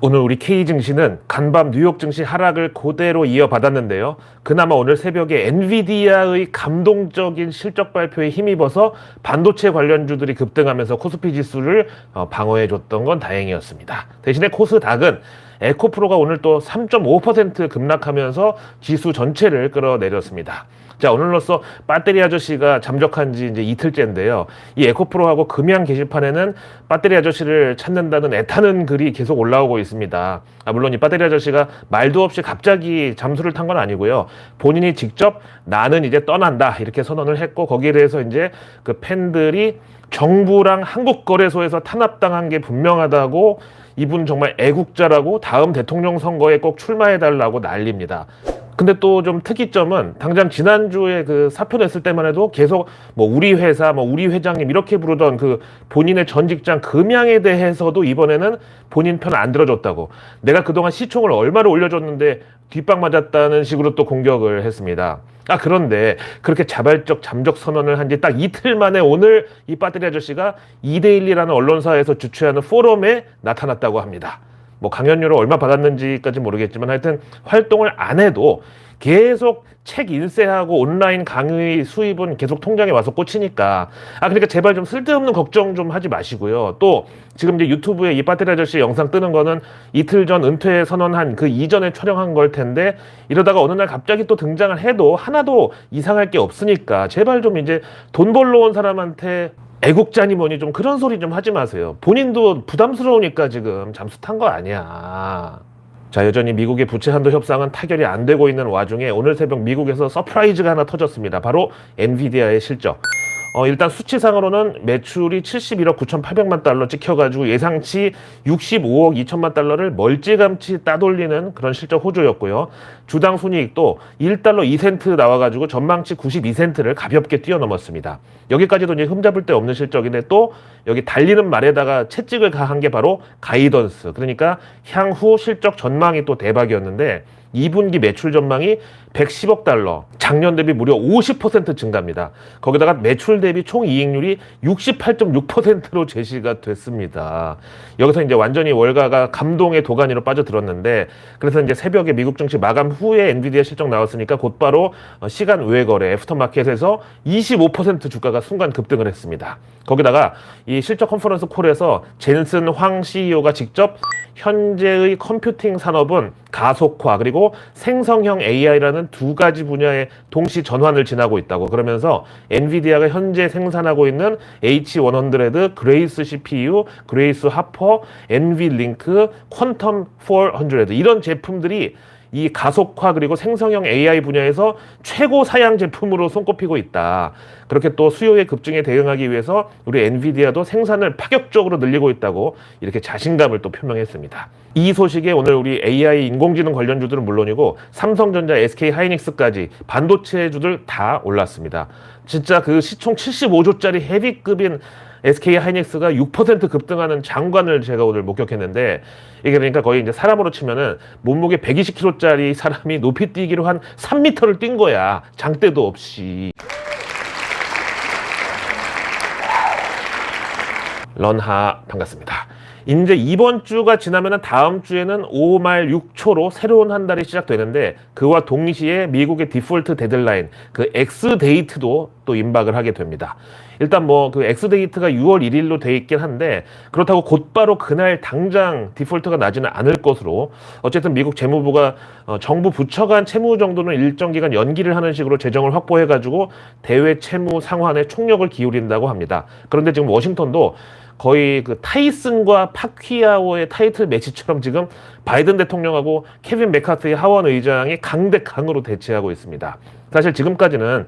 오늘 우리 K증시는 간밤 뉴욕 증시 하락을 그대로 이어받았는데요. 그나마 오늘 새벽에 엔비디아의 감동적인 실적 발표에 힘입어서 반도체 관련주들이 급등하면서 코스피 지수를 방어해줬던 건 다행이었습니다. 대신에 코스닥은 에코프로가 오늘 또 3.5% 급락하면서 지수 전체를 끌어내렸습니다. 자, 오늘로써 배터리 아저씨가 잠적한 지 이제 이틀째인데요. 이 에코프로하고 금양 게시판에는 배터리 아저씨를 찾는다는 애타는 글이 계속 올라오고 있습니다. 물론 이 배터리 아저씨가 말도 없이 갑자기 잠수를 탄 건 아니고요. 본인이 직접 나는 이제 떠난다 이렇게 선언을 했고, 거기에 대해서 이제 그 팬들이 정부랑 한국거래소에서 탄압당한 게 분명하다고, 이분 정말 애국자라고 다음 대통령 선거에 꼭 출마해달라고 난립니다. 근데 또 좀 특이점은 당장 지난주에 그 사표 냈을 때만 해도 계속 뭐 우리 회사, 뭐 우리 회장님 이렇게 부르던 그 본인의 전 직장 금양에 대해서도 이번에는 본인 편 안 들어줬다고, 내가 그동안 시총을 얼마를 올려줬는데 뒷방 맞았다는 식으로 또 공격을 했습니다. 그런데 그렇게 자발적 잠적 선언을 한 지 딱 이틀 만에 오늘 이 배터리 아저씨가 이데일리라는 언론사에서 주최하는 포럼에 나타났다고 합니다. 뭐 강연료를 얼마 받았는지까지 모르겠지만 하여튼 활동을 안 해도 계속 책 인쇄하고 온라인 강의 수입은 계속 통장에 와서 꽂히니까, 그러니까 제발 좀 쓸데없는 걱정 좀 하지 마시고요. 또 지금 이제 유튜브에 이 배터리 아저씨 영상 뜨는 거는 이틀 전 은퇴 선언한 그 이전에 촬영한 걸 텐데, 이러다가 어느 날 갑자기 또 등장을 해도 하나도 이상할 게 없으니까 제발 좀 이제 돈 벌러 온 사람한테 애국자니 뭐니 좀 그런 소리 좀 하지 마세요. 본인도 부담스러우니까 지금 잠수 탄 거 아니야. 자, 여전히 미국의 부채 한도 협상은 타결이 안 되고 있는 와중에 오늘 새벽 미국에서 서프라이즈가 하나 터졌습니다. 바로 엔비디아의 실적. 일단 수치상으로는 매출이 71억 9,800만 달러 찍혀가지고 예상치 65억 2천만 달러를 멀찌감치 따돌리는 그런 실적 호조였고요. 주당 순이익도 1달러 2센트 나와가지고 전망치 92센트를 가볍게 뛰어넘었습니다. 여기까지도 이제 흠잡을 데 없는 실적인데, 또 여기 달리는 말에다가 채찍을 가한 게 바로 가이던스, 그러니까 향후 실적 전망이 또 대박이었는데 2분기 매출 전망이 110억 달러, 작년 대비 무려 50% 증가입니다. 거기다가 매출 대비 총이익률이 68.6%로 제시가 됐습니다. 여기서 이제 완전히 월가가 감동의 도가니로 빠져들었는데, 그래서 이제 새벽에 미국 증시 마감 후에 엔비디아 실적 나왔으니까 곧바로 시간 외 거래 애프터마켓에서 25% 주가가 순간 급등을 했습니다. 거기다가 이 실적 컨퍼런스 콜에서 젠슨 황 CEO가 직접 현재의 컴퓨팅 산업은 가속화 그리고 생성형 AI라는 두 가지 분야의 동시 전환을 지나고 있다고, 그러면서 엔비디아가 현재 생산하고 있는 H100, 그레이스 CPU, 그레이스 하퍼, 엔비링크, 퀀텀 400 이런 제품들이 이 가속화 그리고 생성형 AI 분야에서 최고 사양 제품으로 손꼽히고 있다. 그렇게 또 수요의 급증에 대응하기 위해서 우리 엔비디아도 생산을 파격적으로 늘리고 있다고 이렇게 자신감을 또 표명했습니다. 이 소식에 오늘 우리 AI 인공지능 관련주들은 물론이고 삼성전자, SK하이닉스까지 반도체주들 다 올랐습니다. 진짜 그 시총 75조짜리 헤비급인 SK하이닉스가 6% 급등하는 장관을 제가 오늘 목격했는데, 이게 그러니까 거의 이제 사람으로 치면은 몸무게 120kg짜리 사람이 높이 뛰기로 한 3m를 뛴 거야. 장대도 없이. 런하 반갑습니다. 이제 이번 주가 지나면 다음 주에는 5말 6초로 새로운 한 달이 시작되는데, 그와 동시에 미국의 디폴트 데드라인 그 X데이트도 또 임박을 하게 됩니다. 일단 뭐 그 X데이트가 6월 1일로 돼 있긴 한데, 그렇다고 곧바로 그날 당장 디폴트가 나지는 않을 것으로, 어쨌든 미국 재무부가 정부 부처 간 채무 정도는 일정 기간 연기를 하는 식으로 재정을 확보해가지고 대외 채무 상환에 총력을 기울인다고 합니다. 그런데 지금 워싱턴도 거의 그 타이슨과 파퀴아오의 타이틀 매치처럼 지금 바이든 대통령하고 케빈 맥카티 하원 의장이 강대강으로 대치하고 있습니다. 사실 지금까지는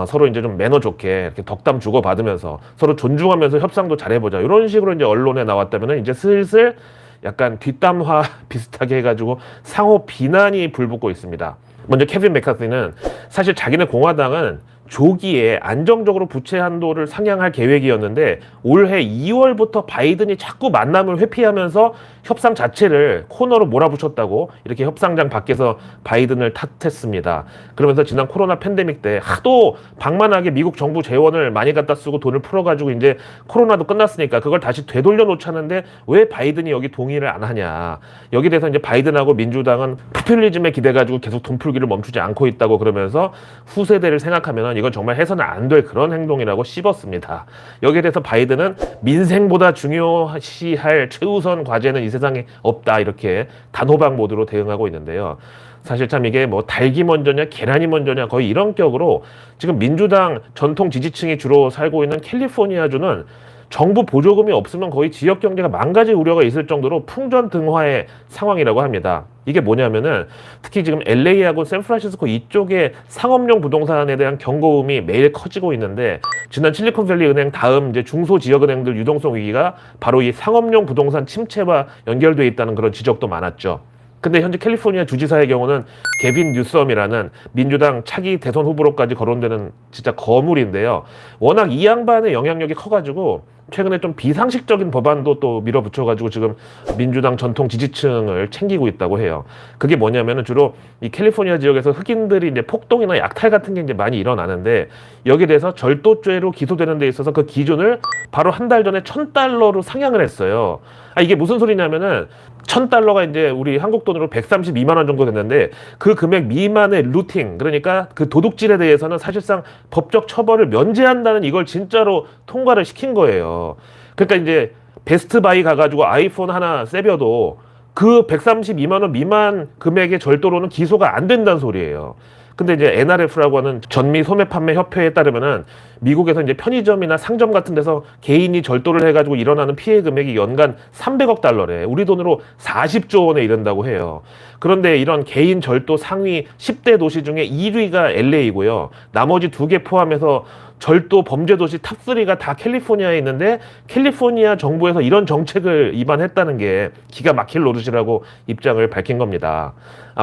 서로 이제 좀 매너 좋게 이렇게 덕담 주고 받으면서 서로 존중하면서 협상도 잘해보자 이런 식으로 이제 언론에 나왔다면은, 이제 슬슬 약간 뒷담화 비슷하게 해가지고 상호 비난이 불붙고 있습니다. 먼저 케빈 맥카티는 사실 자기네 공화당은 조기에 안정적으로 부채 한도를 상향할 계획이었는데 올해 2월부터 바이든이 자꾸 만남을 회피하면서 협상 자체를 코너로 몰아붙였다고 이렇게 협상장 밖에서 바이든을 탓했습니다. 그러면서 지난 코로나 팬데믹 때 하도 방만하게 미국 정부 재원을 많이 갖다 쓰고 돈을 풀어가지고 이제 코로나도 끝났으니까 그걸 다시 되돌려 놓자는데 왜 바이든이 여기 동의를 안 하냐. 여기 대해서 이제 바이든하고 민주당은 포퓰리즘에 기대가지고 계속 돈 풀기를 멈추지 않고 있다고 그러면서 후세대를 생각하면 이건 정말 해서는 안 될 그런 행동이라고 씹었습니다. 여기에 대해서 바이든은 민생보다 중요시할 최우선 과제는 이 세상에 없다 이렇게 단호박 모드로 대응하고 있는데요. 사실 참 이게 뭐 닭이 먼저냐 계란이 먼저냐 거의 이런 격으로 지금 민주당 전통 지지층이 주로 살고 있는 캘리포니아주는 정부 보조금이 없으면 거의 지역 경제가 망가질 우려가 있을 정도로 풍전등화의 상황이라고 합니다. 이게 뭐냐면은 특히 지금 LA하고 샌프란시스코 이쪽에 상업용 부동산에 대한 경고음이 매일 커지고 있는데 지난 실리콘밸리 은행 다음 이제 중소 지역은행들 유동성 위기가 바로 이 상업용 부동산 침체와 연결돼 있다는 그런 지적도 많았죠. 근데 현재 캘리포니아 주지사의 경우는 게빈 뉴섬이라는 민주당 차기 대선 후보로까지 거론되는 진짜 거물인데요. 워낙 이 양반의 영향력이 커가지고 최근에 좀 비상식적인 법안도 또 밀어붙여가지고 지금 민주당 전통 지지층을 챙기고 있다고 해요. 그게 뭐냐면은 주로 이 캘리포니아 지역에서 흑인들이 이제 폭동이나 약탈 같은 게 이제 많이 일어나는데 여기에 대해서 절도죄로 기소되는 데 있어서 그 기준을 바로 한 달 전에 $1,000로 상향을 했어요. 이게 무슨 소리냐면은 $1,000가 이제 우리 한국 돈으로 132만 원 정도 됐는데 그 금액 미만의 루팅 그러니까 그 도둑질에 대해서는 사실상 법적 처벌을 면제한다는 이걸 진짜로 통과를 시킨 거예요. 그러니까 이제 베스트바이 가가지고 아이폰 하나 세벼도 그 132만 원 미만 금액의 절도로는 기소가 안 된다는 소리예요. 근데 이제 NRF라고 하는 전미 소매 판매 협회에 따르면은 미국에서 이제 편의점이나 상점 같은 데서 개인이 절도를 해가지고 일어나는 피해 금액이 연간 300억 달러래. 우리 돈으로 40조 원에 이른다고 해요. 그런데 이런 개인 절도 상위 10대 도시 중에 1위가 LA고요. 나머지 2개 포함해서 절도 범죄 도시 탑3가 다 캘리포니아에 있는데 캘리포니아 정부에서 이런 정책을 입안했다는 게 기가 막힐 노릇이라고 입장을 밝힌 겁니다.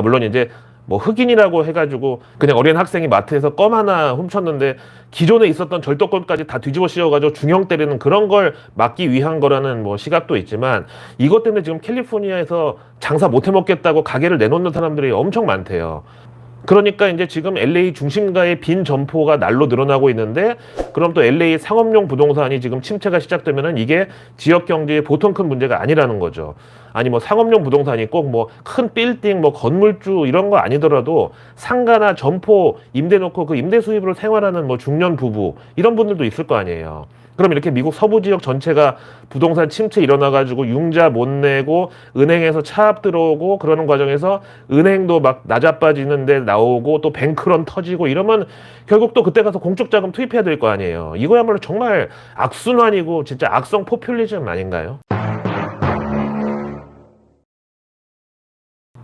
물론 이제 뭐 흑인이라고 해가지고 그냥 어린 학생이 마트에서 껌 하나 훔쳤는데 기존에 있었던 절도권까지 다 뒤집어 씌워가지고 중형 때리는 그런 걸 막기 위한 거라는 뭐 시각도 있지만 이것 때문에 지금 캘리포니아에서 장사 못 해먹겠다고 가게를 내놓는 사람들이 엄청 많대요. 그러니까 이제 지금 LA 중심가의 빈 점포가 날로 늘어나고 있는데 그럼 또 LA 상업용 부동산이 지금 침체가 시작되면은 이게 지역 경제의 보통 큰 문제가 아니라는 거죠. 아니 뭐 상업용 부동산이 꼭 뭐 큰 빌딩 뭐 건물주 이런 거 아니더라도 상가나 점포 임대 놓고 그 임대 수입으로 생활하는 뭐 중년 부부 이런 분들도 있을 거 아니에요. 그럼 이렇게 미국 서부 지역 전체가 부동산 침체 일어나가지고 융자 못 내고 은행에서 차압 들어오고 그러는 과정에서 은행도 막 나자빠지는데 나오고 또 뱅크런 터지고 이러면 결국 또 그때 가서 공적 자금 투입해야 될 거 아니에요. 이거야말로 정말 악순환이고 진짜 악성 포퓰리즘 아닌가요?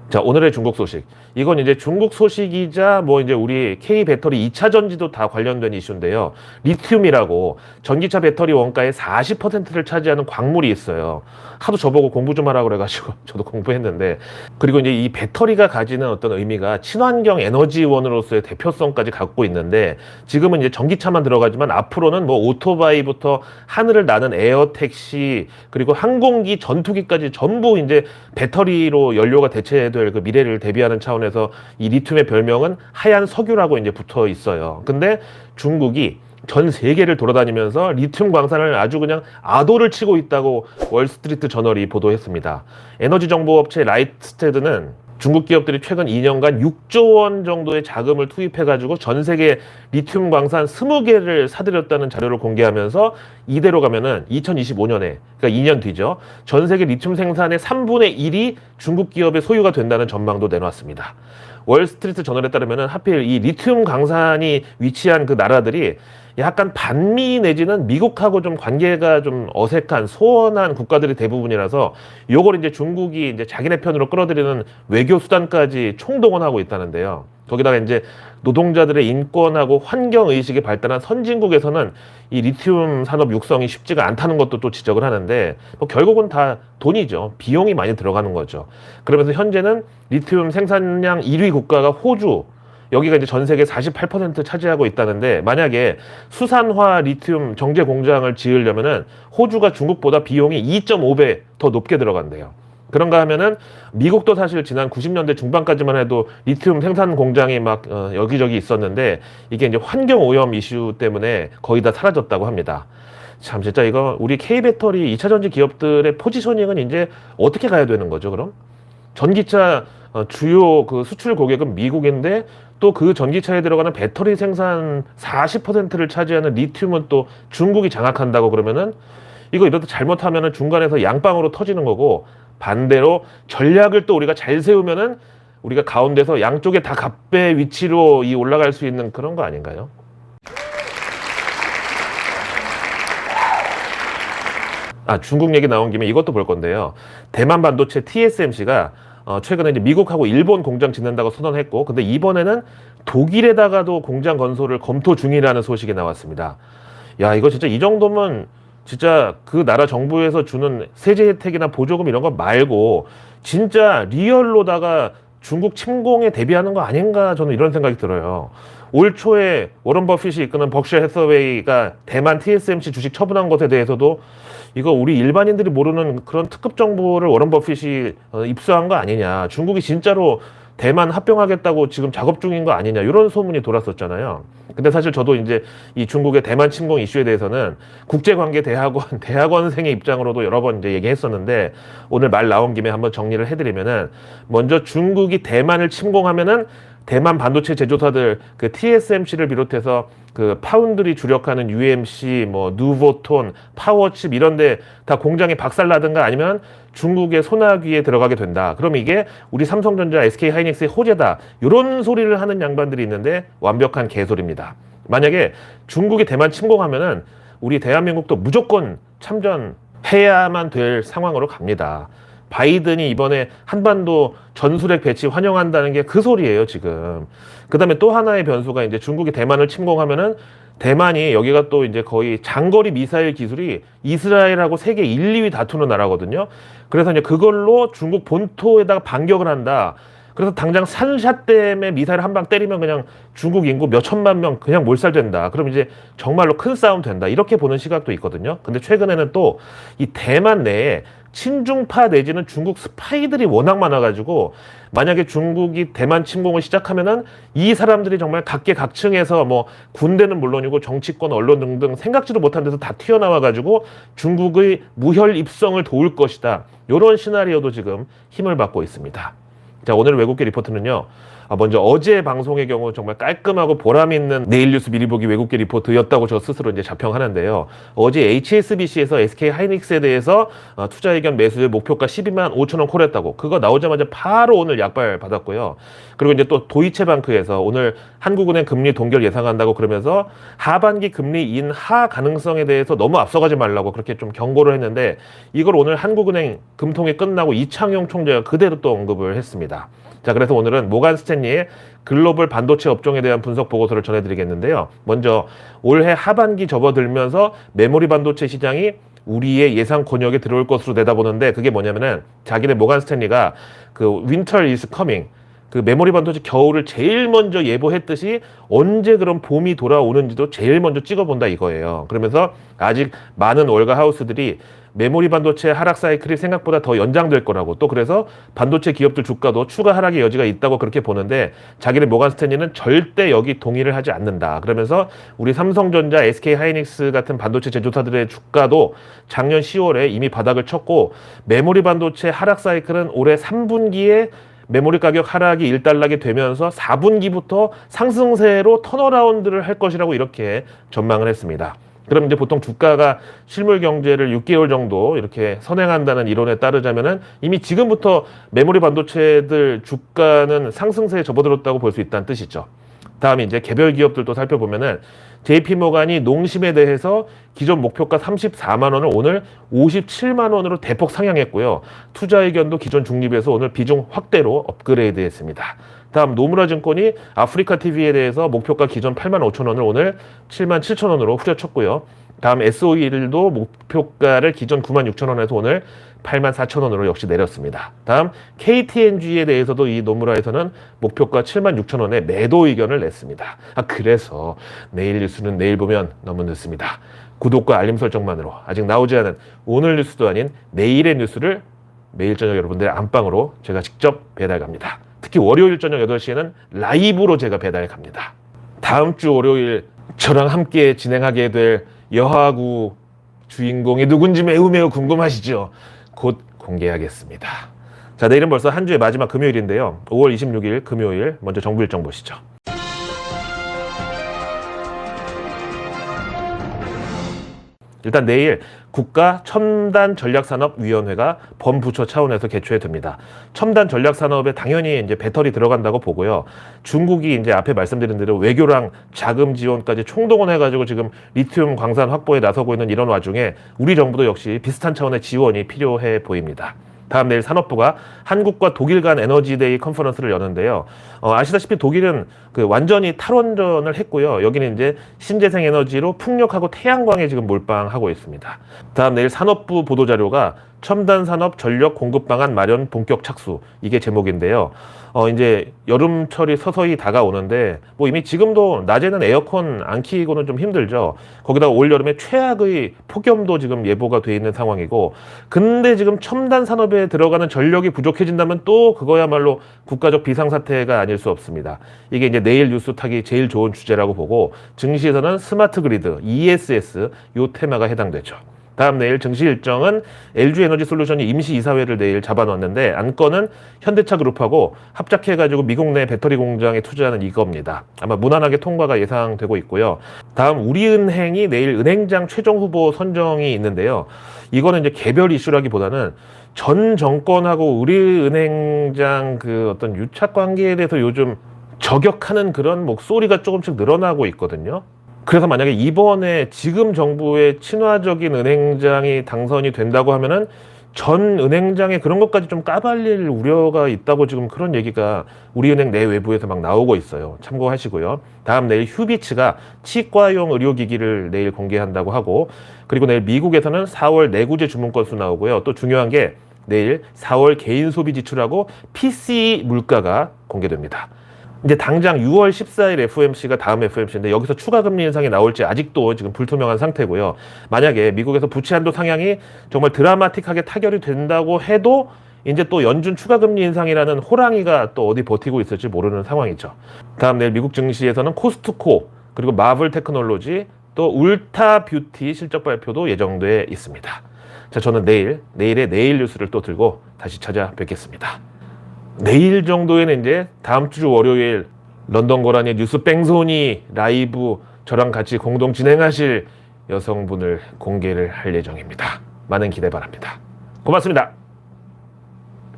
자, 오늘의 중국 소식. 이건 이제 중국 소식이자 뭐 이제 우리 K 배터리 2차 전지도 다 관련된 이슈인데요. 리튬이라고 전기차 배터리 원가의 40%를 차지하는 광물이 있어요. 하도 저보고 공부 좀 하라고 그래가지고 저도 공부했는데 그리고 이제 이 배터리가 가지는 어떤 의미가 친환경 에너지원으로서의 대표성까지 갖고 있는데 지금은 이제 전기차만 들어가지만 앞으로는 뭐 오토바이부터 하늘을 나는 에어택시 그리고 항공기 전투기까지 전부 이제 배터리로 연료가 대체될 그 미래를 대비하는 차원에서 이 리튬의 별명은 하얀 석유라고 이제 붙어 있어요. 근데 중국이 전 세계를 돌아다니면서 리튬 광산을 아주 그냥 아도를 치고 있다고 월스트리트 저널이 보도했습니다. 에너지 정보 업체 라이트스테드는 중국 기업들이 최근 2년간 6조 원 정도의 자금을 투입해가지고 전 세계 리튬 광산 20개를 사들였다는 자료를 공개하면서 이대로 가면은 2025년에, 그러니까 2년 뒤죠. 전 세계 리튬 생산의 3분의 1이 중국 기업의 소유가 된다는 전망도 내놓았습니다. 월스트리트 저널에 따르면은 하필 이 리튬 광산이 위치한 그 나라들이 약간 반미 내지는 미국하고 좀 관계가 좀 어색한 소원한 국가들이 대부분이라서 요걸 이제 중국이 이제 자기네 편으로 끌어들이는 외교 수단까지 총동원하고 있다는데요. 거기다가 이제 노동자들의 인권하고 환경 의식이 발달한 선진국에서는 이 리튬 산업 육성이 쉽지가 않다는 것도 또 지적을 하는데 뭐 결국은 다 돈이죠. 비용이 많이 들어가는 거죠. 그러면서 현재는 리튬 생산량 1위 국가가 호주, 여기가 이제 전 세계 48% 차지하고 있다는데, 만약에 수산화 리튬 정제 공장을 지으려면은 호주가 중국보다 비용이 2.5배 더 높게 들어간대요. 그런가 하면은 미국도 사실 지난 90년대 중반까지만 해도 리튬 생산 공장이 막 여기저기 있었는데, 이게 이제 환경 오염 이슈 때문에 거의 다 사라졌다고 합니다. 참 진짜 이거 우리 K배터리 2차전지 기업들의 포지셔닝은 이제 어떻게 가야 되는 거죠, 그럼? 전기차 주요 그 수출 고객은 미국인데, 또 그 전기차에 들어가는 배터리 생산 40%를 차지하는 리튬은 또 중국이 장악한다고 그러면은, 이거 이러다 잘못하면은 중간에서 양방으로 터지는 거고, 반대로 전략을 또 우리가 잘 세우면은 우리가 가운데서 양쪽에 다 갑배 위치로 올라갈 수 있는 그런 거 아닌가요? 중국 얘기 나온 김에 이것도 볼 건데요. 대만 반도체 TSMC가 최근에 이제 미국하고 일본 공장 짓는다고 선언했고, 근데 이번에는 독일에다가도 공장 건설을 검토 중이라는 소식이 나왔습니다. 야, 이거 진짜 이 정도면 진짜 그 나라 정부에서 주는 세제 혜택이나 보조금 이런 거 말고 진짜 리얼로다가 중국 침공에 대비하는 거 아닌가, 저는 이런 생각이 들어요. 올 초에 워런 버핏이 이끄는 버크셔 해서웨이가 대만 TSMC 주식 처분한 것에 대해서도 이거 우리 일반인들이 모르는 그런 특급 정보를 워런 버핏이 입수한 거 아니냐, 중국이 진짜로 대만 합병하겠다고 지금 작업 중인 거 아니냐, 이런 소문이 돌았었잖아요. 근데 사실 저도 이제 이 중국의 대만 침공 이슈에 대해서는 국제관계 대학원생의 입장으로도 여러 번 이제 얘기했었는데, 오늘 말 나온 김에 한번 정리를 해드리면은, 먼저 중국이 대만을 침공하면은 대만 반도체 제조사들 그 TSMC를 비롯해서 그 파운드리 주력하는 UMC, 뭐 누보톤, 파워칩 이런데 다 공장이 박살나든가 아니면 중국의 소나기에 들어가게 된다. 그럼 이게 우리 삼성전자, SK하이닉스의 호재다, 이런 소리를 하는 양반들이 있는데 완벽한 개소리입니다. 만약에 중국이 대만 침공하면은 우리 대한민국도 무조건 참전해야만 될 상황으로 갑니다. 바이든이 이번에 한반도 전술핵 배치 환영한다는 게 그 소리예요, 지금. 그 다음에 또 하나의 변수가 이제 중국이 대만을 침공하면은 대만이 여기가 또 이제 거의 장거리 미사일 기술이 이스라엘하고 세계 1, 2위 다투는 나라거든요. 그래서 이제 그걸로 중국 본토에다가 반격을 한다. 그래서 당장 산샤댐에 미사일 한 방 때리면 그냥 중국 인구 몇 천만 명 그냥 몰살된다. 그럼 이제 정말로 큰 싸움 된다, 이렇게 보는 시각도 있거든요. 근데 최근에는 또 이 대만 내에 친중파 내지는 중국 스파이들이 워낙 많아가지고, 만약에 중국이 대만 침공을 시작하면은 이 사람들이 정말 각계각층에서 뭐 군대는 물론이고 정치권, 언론 등등 생각지도 못한 데서 다 튀어나와가지고 중국의 무혈 입성을 도울 것이다, 이런 시나리오도 지금 힘을 받고 있습니다. 자, 오늘 외국계 리포트는요, 먼저 어제 방송의 경우 정말 깔끔하고 보람 있는 내일 뉴스 미리 보기 외국계 리포트였다고 저 스스로 이제 자평하는데요. 어제 HSBC에서 SK하이닉스에 대해서 투자 의견 매수의 목표가 12만 5천 원 콜했다고, 그거 나오자마자 바로 오늘 약발 받았고요. 그리고 이제 또 도이체방크에서 오늘 한국은행 금리 동결 예상한다고 그러면서 하반기 금리 인하 가능성에 대해서 너무 앞서가지 말라고 그렇게 좀 경고를 했는데, 이걸 오늘 한국은행 금통위 끝나고 이창용 총재가 그대로 또 언급을 했습니다. 자, 그래서 오늘은 모간 스탠리의 글로벌 반도체 업종에 대한 분석 보고서를 전해드리겠는데요. 먼저 올해 하반기 접어들면서 메모리 반도체 시장이 우리의 예상 권역에 들어올 것으로 내다보는데, 그게 뭐냐면은 자기네 모간 스탠리가 그 winter is coming, 그 메모리 반도체 겨울을 제일 먼저 예보했듯이 언제 그런 봄이 돌아오는지도 제일 먼저 찍어본다 이거예요. 그러면서 아직 많은 월가 하우스들이 메모리 반도체 하락 사이클이 생각보다 더 연장될 거라고, 또 그래서 반도체 기업들 주가도 추가 하락의 여지가 있다고 그렇게 보는데, 자기네 모간 스탠리는 절대 여기 동의를 하지 않는다. 그러면서 우리 삼성전자, SK하이닉스 같은 반도체 제조사들의 주가도 작년 10월에 이미 바닥을 쳤고, 메모리 반도체 하락 사이클은 올해 3분기에 메모리 가격 하락이 일단락이 되면서 4분기부터 상승세로 턴어라운드를 할 것이라고 이렇게 전망을 했습니다. 그럼 이제 보통 주가가 실물 경제를 6개월 정도 이렇게 선행한다는 이론에 따르자면은 이미 지금부터 메모리 반도체들 주가는 상승세에 접어들었다고 볼 수 있다는 뜻이죠. 다음에 이제 개별 기업들도 살펴보면은 JP모간이 농심에 대해서 기존 목표가 34만 원을 오늘 57만 원으로 대폭 상향했고요. 투자 의견도 기존 중립에서 오늘 비중 확대로 업그레이드 했습니다. 다음 노무라 증권이 아프리카 TV에 대해서 목표가 기존 8만 5천 원을 오늘 7만 7천 원으로 후려쳤고요. 다음 SOE도 목표가를 기존 9만 6천 원에서 오늘 84,000원으로 역시 내렸습니다. 다음 KTNG에 대해서도 이 노무라에서는 목표가 76,000원에 매도 의견을 냈습니다. 그래서 내일 뉴스는 내일 보면 너무 늦습니다. 구독과 알림 설정만으로 아직 나오지 않은 오늘 뉴스도 아닌 내일의 뉴스를 매일 저녁 여러분들의 안방으로 제가 직접 배달 갑니다. 특히 월요일 저녁 8시에는 라이브로 제가 배달 갑니다. 다음 주 월요일 저랑 함께 진행하게 될 여하구 주인공이 누군지 매우 궁금하시죠? 곧 공개하겠습니다. 자, 내일은 벌써 한 주의 마지막 금요일인데요. 5월 26일 금요일 먼저 정부 일정 보시죠. 일단 내일 국가첨단전략산업위원회가 범부처 차원에서 개최됩니다. 첨단 전략산업에 당연히 이제 배터리 들어간다고 보고요. 중국이 이제 앞에 말씀드린 대로 외교랑 자금 지원까지 총동원해가지고 지금 리튬 광산 확보에 나서고 있는 이런 와중에 우리 정부도 역시 비슷한 차원의 지원이 필요해 보입니다. 다음 내일 산업부가 한국과 독일 간 에너지데이 컨퍼런스를 여는데요. 아시다시피 독일은 완전히 탈원전을 했고요. 여기는 이제 신재생 에너지로 풍력하고 태양광에 지금 몰빵하고 있습니다. 다음 내일 산업부 보도자료가 첨단 산업 전력 공급 방안 마련 본격 착수, 이게 제목인데요. 이제 여름철이 서서히 다가오는데 뭐 이미 지금도 낮에는 에어컨 안 키고는 좀 힘들죠. 거기다가 올 여름에 최악의 폭염도 지금 예보가 돼 있는 상황이고, 근데 지금 첨단 산업에 들어가는 전력이 부족해진다면 또 그거야말로 국가적 비상사태가 아닐 수 없습니다. 이게 이제 내일 뉴스 타기 제일 좋은 주제라고 보고, 증시에서는 스마트 그리드, ESS 요 테마가 해당되죠. 다음 내일 증시 일정은 LG에너지솔루션이 임시이사회를 내일 잡아놨는데, 안건은 현대차 그룹하고 합작해가지고 미국 내 배터리 공장에 투자하는 이겁니다. 아마 무난하게 통과가 예상되고 있고요. 다음 우리은행이 내일 은행장 최종 후보 선정이 있는데요. 이거는 이제 개별 이슈라기보다는 전 정권하고 우리은행장 어떤 유착 관계에 대해서 요즘 저격하는 그런 목소리가 조금씩 늘어나고 있거든요. 그래서 만약에 이번에 지금 정부의 친화적인 은행장이 당선이 된다고 하면은 전 은행장에 그런 것까지 좀 까발릴 우려가 있다고 지금 그런 얘기가 우리은행 내 외부에서 막 나오고 있어요. 참고하시고요. 다음 내일 휴비츠가 치과용 의료기기를 내일 공개한다고 하고, 그리고 내일 미국에서는 4월 내구재 주문 건수 나오고요. 또 중요한 게 내일 4월 개인 소비 지출하고 PCE 물가가 공개됩니다. 이제 당장 6월 14일 FOMC가 다음 FOMC인데 여기서 추가 금리 인상이 나올지 아직도 지금 불투명한 상태고요. 만약에 미국에서 부채 한도 상향이 정말 드라마틱하게 타결이 된다고 해도 이제 또 연준 추가 금리 인상이라는 호랑이가 또 어디 버티고 있을지 모르는 상황이죠. 다음 내일 미국 증시에서는 코스트코, 그리고 마블 테크놀로지, 또 울타 뷰티 실적 발표도 예정돼 있습니다. 자, 저는 내일의 내일 뉴스를 또 들고 다시 찾아뵙겠습니다. 내일 정도에는 이제 다음 주 월요일 런던 고라니 뉴스 뺑소니 라이브 저랑 같이 공동 진행하실 여성분을 공개를 할 예정입니다. 많은 기대 바랍니다. 고맙습니다.